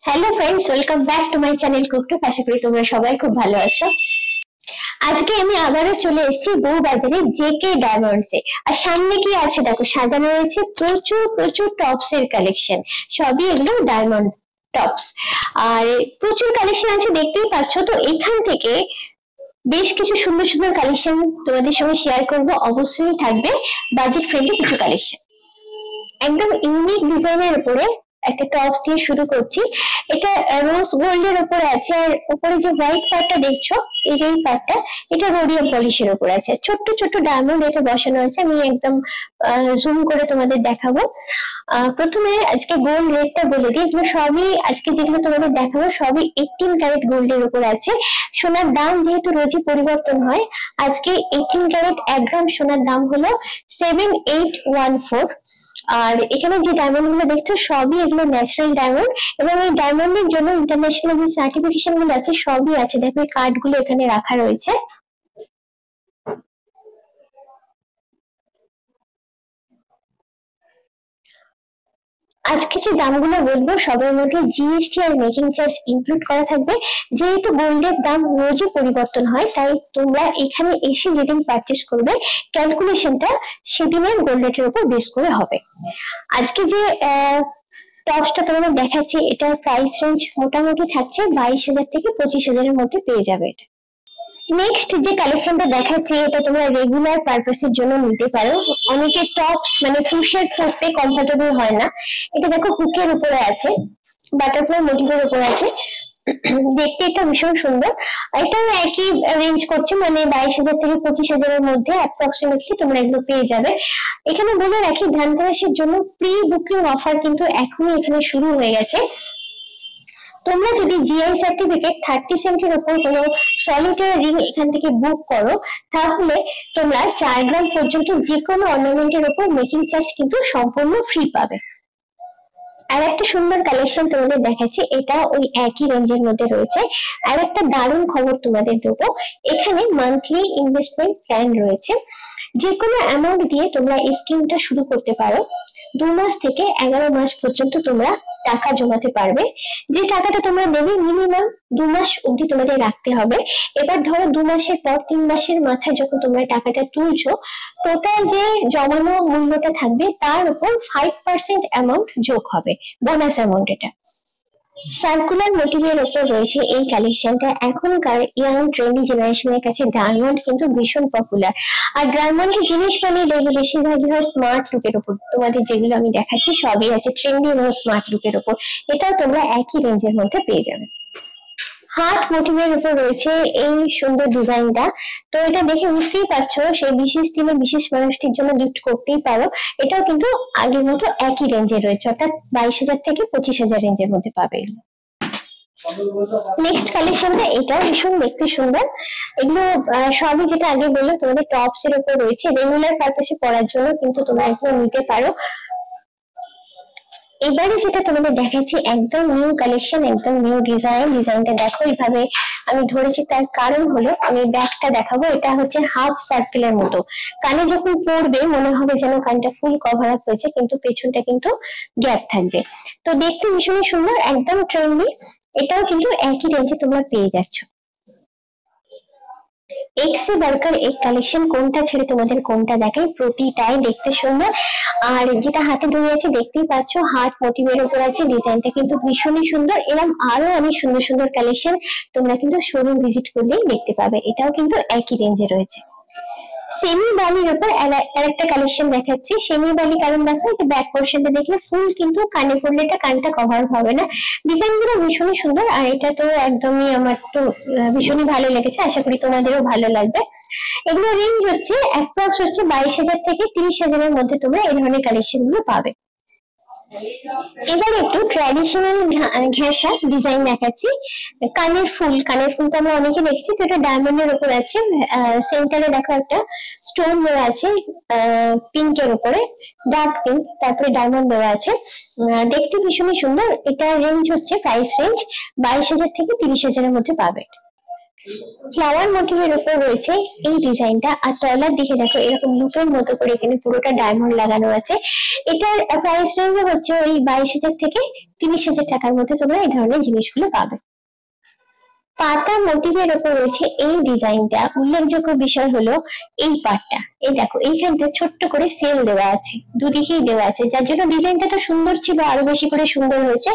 Hello friends, welcome back to my channel কুকটুক। আশা করি তোমরা সবাই খুব ভালো আছো। আজকে আমি আবারও চলে এসেছি বউ বাজারে জেকে ডায়মন্ডসে। আর সামনে কি আছে দেখো, সাজানো রয়েছে প্রচুর প্রচুর টপস এর কালেকশন। সবই এগুলো ডায়মন্ড টপস। আর প্রচুর কালেকশন আছে, দেখতেই পাচ্ছ। তো এখান থেকে বেশ কিছু সুন্দর সুন্দর কালেকশন তোমাদের সঙ্গে শেয়ার করব। অবশ্যই থাকবে বাজেট ফ্রেন্ডলি কিছু কালেকশন, একদম ইউনিক ডিজাইনের উপরে। একটা টপস দিয়ে শুরু করছি। এটা রোজ গোল্ডের উপরে আছে, আর উপরে যে হোয়াইট পার্টটা দেখছো, এই যে এই পার্টটা, এটা রোডিয়াম পলিশের উপরে আছে। ছোট্ট ছোট্ট ডায়মন্ড এটা বসানো আছে। আমি একদম জুম করে তোমাদের দেখাবো। প্রথমে আজকে গোল্ড রেটটা বলে দিই। এগুলো সবই আজকে যেগুলো তোমাদের দেখাবো সবই 18 ক্যারেট গোল্ডের উপর আছে। সোনার দাম যেহেতু রোজই পরিবর্তন হয়, আজকে 18 ক্যারেট 1 গ্রাম সোনার দাম হলো 7814। আর এখানে যে ডায়মন্ড গুলো দেখছো সবই এগুলো ন্যাচারাল ডায়মন্ড, এবং এই ডায়মন্ডের জন্য ইন্টারন্যাশনাল যে সার্টিফিকেশন গুলো আছে সবই আছে। দেখো এই কার্ড গুলো এখানে রাখা রয়েছে। আজকে যে দামগুলো বলবো সবার মধ্যে GST are making charge include করা থাকবে। যেহেতু গোল্ডের দাম রোজই পরিবর্তন হয়, তাই তোমরা এখানে এসে যেদিন পারচেস করবে ক্যালকুলেশনটা সেদিনের গোল্ড রেটের উপর বেস করে হবে। আজকে যে টপসটা তোমাদের দেখাচ্ছি, এটার প্রাইস রেঞ্জ মোটামুটি থাকছে 22,000 থেকে 25,000-এর মধ্যে পেয়ে যাবে এটা। নেক্সট যে কালেকশনটা দেখাচ্ছি, এটা তোমরা রেগুলার পারপাসের জন্য নিতে পারো। অনেকে টপস মানে পুশের পরতে কমফোর্টেবল হয় না। এটা দেখো হুকের উপরে আছে, বাটারফ্লাই মোটিভের উপরে আছে। দেখতে এটা ভীষণ সুন্দর। এটাও একই রেঞ্জ করছে, মানে 22,000 থেকে 25,000-এর মধ্যে অ্যাপ্রক্সিমেটলি তোমরা এগুলো পেয়ে যাবে। এখানে বলে রাখি, ধানতেরাসের জন্য প্রি বুকিং অফার কিন্তু এখনই এখানে শুরু হয়ে গেছে। তোমরা যদি জিআই সার্টিফিকেট 30 সেন্টের উপর কোনো সলিটারি রিং এখান থেকে বুক করো, তাহলে তোমরা 4 গ্রাম পর্যন্ত যে কোনো অর্নামেন্টের উপর মেকিং চার্জ কিন্তু সম্পূর্ণ ফ্রি পাবে। আর একটা সুন্দর কালেকশন তোমাদের দেখাচ্ছি, এটা ওই একই রেঞ্জের মধ্যে রয়েছে। আর একটা দারুণ খবর তোমাদের দেবো, এখানে মান্থলি ইনভেস্টমেন্ট প্ল্যান রয়েছে। যে কোনো অ্যামাউন্ট দিয়ে তোমরা এই স্কিমটা শুরু করতে পারো। 2 মাস থেকে 11 মাস পর্যন্ত তোমরা টাকা জমাতে পারবে। যে টাকাটা তোমরা দেবে মিনিমাম 2 মাস অবধি তোমাদের রাখতে হবে। এবার ধরো 2 মাসের পর 3 মাসের মাথায় যখন তোমরা টাকাটা তুলছো, টোটাল যে জমানো মূল্যটা থাকবে তার উপর 5% অ্যামাউন্ট যোগ হবে, বোনাস অ্যামাউন্ট এটা। সার্কুলার মোটিভের উপর রয়েছে এই কালেকশনটা। এখনকার ইয়াং ট্রেন্ডি জেনারেশনের কাছে ডায়মন্ড কিন্তু ভীষণ পপুলার। আর ডায়মন্ডের জিনিস মানে দেখবে বেশিরভাগই হয় স্মার্ট লুকের উপর। তোমাদের যেগুলো আমি দেখাচ্ছি সবই আছে ট্রেন্ডি এবং স্মার্ট লুকের উপর। এটাও তোমরা একই রেঞ্জের মধ্যে পেয়ে যাবে। হার্ট মোটিভের উপর রয়েছে এই সুন্দর ডিজাইনটা। তো এটা দেখে বুঝতেই পারছো, সেই বিশেষ দিনে বিশেষ মানুষটির জন্য গিফট করতেই পারো। এটাও কিন্তু আগের মতো একই রেঞ্জে রয়েছে, অর্থাৎ 22,000 থেকে 25,000 রেঞ্জের মধ্যে পাবে এগুলো। নেক্সট কালেকশনটা এটাও ভীষণ দেখতে সুন্দর। এগুলো সবই যেটা আগে বললো তোমাদের টপস এর উপর রয়েছে। রেগুলার পারপাসে পরার জন্য কিন্তু তোমরা এগুলো নিতে পারো। এবারে যেটা তোমাদের দেখাচ্ছি একদম নিউ কালেকশন, একদম নিউ ডিজাইন। ডিজাইনটা দেখো এইভাবে আমি ধরেছি, তার কারণ হলো আমি ব্যাগটা দেখাবো। এটা হচ্ছে হাফ সার্কেলের মতো। কানে যখন পড়বে মনে হবে যেন কানটা ফুল কভার আপ হয়েছে, কিন্তু পেছনটা কিন্তু গ্যাপ থাকবে। তো দেখতে ভীষণই সুন্দর, একদম ট্রেন্ডি। এটাও কিন্তু একই রেঞ্জে তোমরা পেয়ে যাচ্ছ। এক্সে বার্কার এই কালেকশন কোনটা ছেড়ে তোমাদের কোনটা দেখাই, প্রতিটাই দেখতে সুন্দর। আর যেটা হাতে ধরে আছে দেখতেই পাচ্ছ, হার্ট মোটিভের উপর আছে। ডিজাইনটা কিন্তু ভীষণই সুন্দর। এরকম আরো অনেক সুন্দর সুন্দর কালেকশন তোমরা কিন্তু শোরুম ভিজিট করলেই দেখতে পাবে। এটাও কিন্তু একই রেঞ্জে রয়েছে। সেমি বালির উপর আরেকটা কালেকশন দেখাচ্ছি। সেমি বালি কারণ দেখো এটা ব্যাক পোর্শনটা দেখলে ফুল, কিন্তু কানে পড়লে এটা কানটা কভার হবে না। ডিজাইন গুলো ভীষণই সুন্দর। আর এটা তো একদমই আমার তো ভীষণই ভালো লেগেছে, আশা করি তোমাদেরও ভালো লাগবে। এগুলো রেঞ্জ হচ্ছে অ্যাপ্রক্স হচ্ছে 22,000 থেকে 30,000-এর মধ্যে তোমরা এই ধরনের কালেকশন গুলো পাবে। এবার একটু ট্র্যাডিশনাল ঘেঁষা ডিজাইন দেখাচ্ছি। কানের ফুল, কানের ফুল তো আমরা অনেকে দেখছি। তো এটা ডায়মন্ডের উপর আছে। সেন্টারে দেখো একটা স্টোন দেওয়া আছে পিঙ্কের উপরে, ডার্ক পিঙ্ক, তারপরে ডায়মন্ড দেওয়া আছে। দেখতে ভীষণই সুন্দর। এটা রেঞ্জ হচ্ছে প্রাইস রেঞ্জ 22,000 থেকে 30,000-এর মধ্যে পাবে। ফ্লাওয়ার মোটিভের উপর রয়েছে এই ডিজাইনটা, আর তলার দিকে দেখো এরকম লুপের মতো করে এখানে পুরোটা ডায়মন্ড লাগানো আছে। এটার প্রাইস রেঞ্জ হচ্ছে ওই 22,000 থেকে 30,000 টাকার মধ্যে তোমরা এই ধরনের জিনিসগুলো পাবে। পাতা মোটিভের উপর রয়েছে এই ডিজাইনটা। উল্লেখযোগ্য বিষয় হলো এই পার্টটা, এই দেখো এইখানটা ছোট্ট করে সেল দেওয়া আছে, দুদিকেই দেওয়া আছে, যার জন্য ডিজাইনটা তো সুন্দর ছিল, আরো বেশি করে সুন্দর হয়েছে।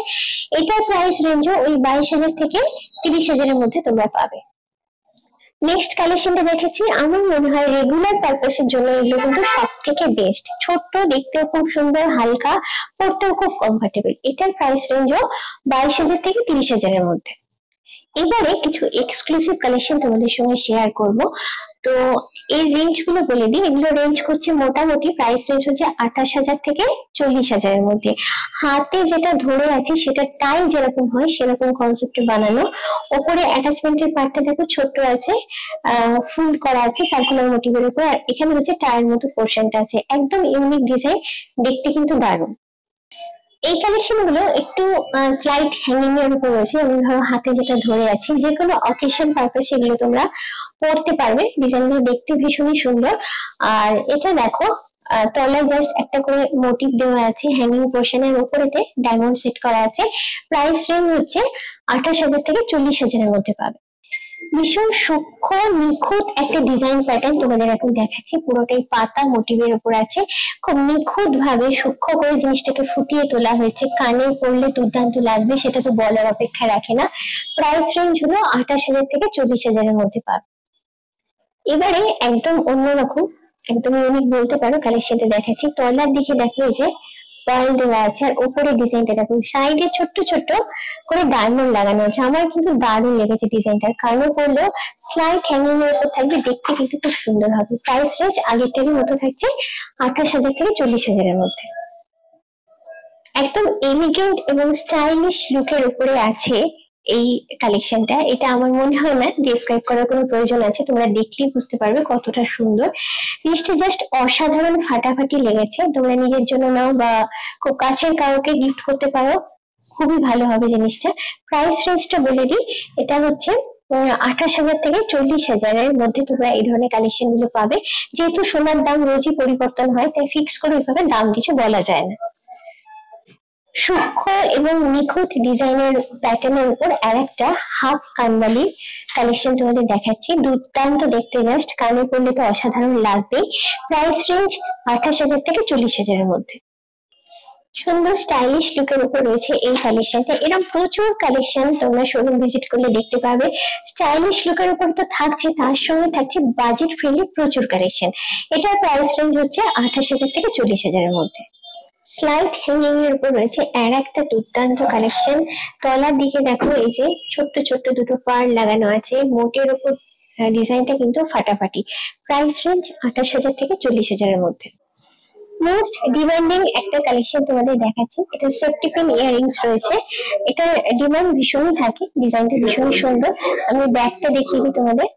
এটার প্রাইস রেঞ্জও ওই 22,000 থেকে 30,000 এর মধ্যে তোমরা পাবে। নেক্সট কালেকশনটা দেখেছি, আমার মনে হয় রেগুলার পারপাসের জন্য এগুলো কিন্তু সব থেকে বেস্ট। ছোট্ট, দেখতেও খুব সুন্দর, হালকা, পরতেও খুব কমফোর্টেবল। এটার প্রাইস রেঞ্জও 22,000 থেকে 30,000 এর মধ্যে। এবারে কিছু এক্সক্লুসিভ কালেকশন তোমাদের সঙ্গে শেয়ার করব। তো এই রেঞ্জ গুলো বলে দিই, এগুলো রেঞ্জ হচ্ছে মোটামুটি প্রাইস রেঞ্জ হচ্ছে 28,000 থেকে 40,000 এর মধ্যে। হাতে যেটা ধরে আছে সেটা টাই যেরকম হয় সেরকম কনসেপ্টে বানানো। ওপরে অ্যাটাচমেন্টের পার্টটা দেখো ছোট্ট আছে, ফুল করা আছে সার্কুলার মোটিভের উপর, আর এখানে হচ্ছে টায়ের মতো পোর্শনটা আছে। একদম ইউনিক ডিজাইন, দেখতে কিন্তু দারুণ। এই কালেকশন গুলো একটু স্লাইট হ্যাঙ্গিং এর উপর রয়েছে, এবং ধরো হাতে যেটা ধরে আছে, যে কোনো অকেশন পারপাসে এগুলো তোমরা পড়তে পারবে। ডিজাইনগুলো দেখতে ভীষণই সুন্দর। আর এটা দেখো তলায় জাস্ট একটা করে মোটিভ দেওয়া আছে, হ্যাঙ্গিং পোর্শনের উপরেতে ডায়মন্ড সেট করা আছে। প্রাইস রেঞ্জ হচ্ছে 28,000 থেকে 40,000 এর মধ্যে পাবে। ভীষণ সূক্ষ্ম নিখুঁত একটা ডিজাইন প্যাটার্ন তোমাদের এখন দেখাচ্ছি, পুরোটাই পাতা মোটিভের উপর আছে। খুব নিখুঁত ভাবে সূক্ষ্ম করে জিনিসটাকে ফুটিয়ে তোলা হয়েছে। কানে পড়লে দুর্দান্ত লাগবে, সেটা তো বলার অপেক্ষা রাখে না। প্রাইস রেঞ্জ হলো 28,000 থেকে 40,000 এর মধ্যে পাবে। এবারে একদম অন্যরকম, একদম ইউনিক বলতে পারো কালেকশনটা দেখাচ্ছি। তলার দিকে দেখো এই যে পার্ল দেওয়া আছে, আর উপরে ডিজাইনটা দেখো সাইডে ছোট্ট ছোট্ট করে ডায়মন্ড লাগানো আছে। আমার কিন্তু দারুণ লেগেছে ডিজাইনটার, কারণ করলেও স্লাইট হ্যাঙ্গিং এর উপর থাকবে, দেখতে কিন্তু খুব সুন্দর হবে। প্রাইস রেঞ্জ আগেরটারই মতো থাকছে 28,000 থেকে 40,000 এর মধ্যে। একদম এলিগেন্ট এবং স্টাইলিশ লুকের উপরে আছে এই কালেকশনটা। এটা আমার মনে হয় না ডেসক্রাইব করার কোনো প্রয়োজন আছে, তোমরা দেখলেই বুঝতে পারবে কতটা সুন্দর। জিনিসটা জাস্ট অসাধারণ, ফাটাফাটি লেগেছে। তোমরা নিজের জন্য নাও বা খুব কাছের কাউকে গিফট করতে পারো, খুবই ভালো হবে জিনিসটা। প্রাইস রেঞ্জটা বলে দিই, এটা হচ্ছে 28,000 থেকে 40,000 এর মধ্যে তোমরা এই ধরনের কালেকশন গুলো পাবে। যেহেতু সোনার দাম রোজই পরিবর্তন হয়, তাই ফিক্স করে ওইভাবে দাম কিছু বলা যায় না। সূক্ষ্ম এবং নিখুঁত ডিজাইনের প্যাটার্নের উপর আরেকটা হাফ কানবালি কালেকশন তোমাদের দেখাচ্ছি। দুর্দান্ত দেখতে, জাস্ট কানে পড়লে তো অসাধারণ লাগবে। প্রাইস রেঞ্জ 28,000 থেকে 40,000 এর মধ্যে। সুন্দর স্টাইলিশ লুকের উপর রয়েছে এই কালেকশনটা। এরকম প্রচুর কালেকশন তোমরা শোরুম ভিজিট করলে দেখতে পাবে। স্টাইলিশ লুকের উপর তো থাকছে, তার সঙ্গে থাকছে বাজেট ফ্রেন্ডলি প্রচুর কালেকশন। এটার প্রাইস রেঞ্জ হচ্ছে 28,000 থেকে 40,000 এর মধ্যে। স্লাইড হ্যাঙ্গিং এর উপর রয়েছে আর একটা দুর্দান্ত কালেকশন। তলার দিকে দেখো এই যে ছোট্ট ছোট্ট দুটো পার্ল লাগানো আছে, মোটের উপর ডিজাইনটা কিন্তু ফাটাফাটি। প্রাইস রেঞ্জ 28,000 থেকে 40,000 এর মধ্যে। মোস্ট ডিমান্ডিং একটা কালেকশন তোমাদের দেখাচ্ছি। এটা সেফটি পিন ইয়াররিংস রয়েছে। এটা ডিমান্ড ভীষণই থাকে, ডিজাইনটা ভীষণই সুন্দর। আমি ব্যাগটা দেখিয়ে দিই তোমাদের।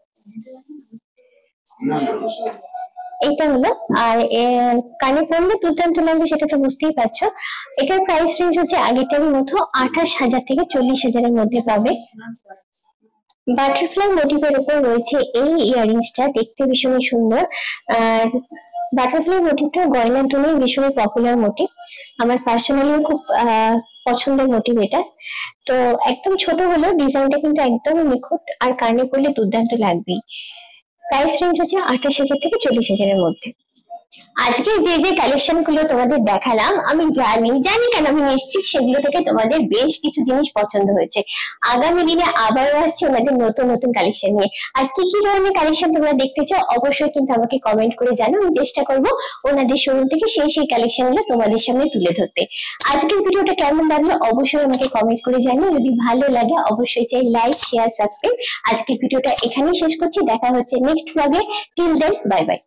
এইটা হলো, আর কানে পড়লে দুর্দান্ত লাগবে সেটা তো বুঝতেই পারছো। এটার প্রাইস রেঞ্জ হচ্ছে আগেরটারই মতো 28,000 থেকে 40,000 এর মধ্যে পাবে। বাটারফ্লাই মোটিভের উপর রয়েছে এই ইয়াররিংসটা, দেখতে ভীষণই সুন্দর। আর বাটারফ্লাই মোটিভটা গয়নার জন্য ভীষণই পপুলার মোটিভ, আমার পার্সোনালি খুব পছন্দের মোটিভ এটা। তো একদম ছোট হলো, ডিজাইনটা কিন্তু একদম নিখুঁত, আর কানে পড়লে দুর্দান্ত লাগবেই। প্রাইস রেঞ্জ হচ্ছে 28,000 থেকে 40,000 এর মধ্যে। আজকে যে যে কালেকশন গুলো তোমাদের দেখালাম, আমি জানি কেন, আমি নিশ্চিত সেগুলো থেকে তোমাদের বেশ কিছু জিনিস পছন্দ হয়েছে। আগামী দিনে আবারও আসছে ওনাদের নতুন নতুন কালেকশন নিয়ে। আর কি কি ধরনের কালেকশন তোমরা দেখতে চাও অবশ্যই কিন্তু আমাকে কমেন্ট করে জানাও, আমি চেষ্টা করব ওনাদের শোরুম থেকে সেই কালেকশন গুলো তোমাদের সামনে তুলে ধরতে। আজকের ভিডিওটা কেমন লাগলো অবশ্যই আমাকে কমেন্ট করে জানিও। যদি ভালো লাগে অবশ্যই চাই লাইক, শেয়ার, সাবস্ক্রাইব। আজকের ভিডিওটা এখানেই শেষ করছি, দেখা হচ্ছে নেক্সট ব্লগে। Till then, bye by.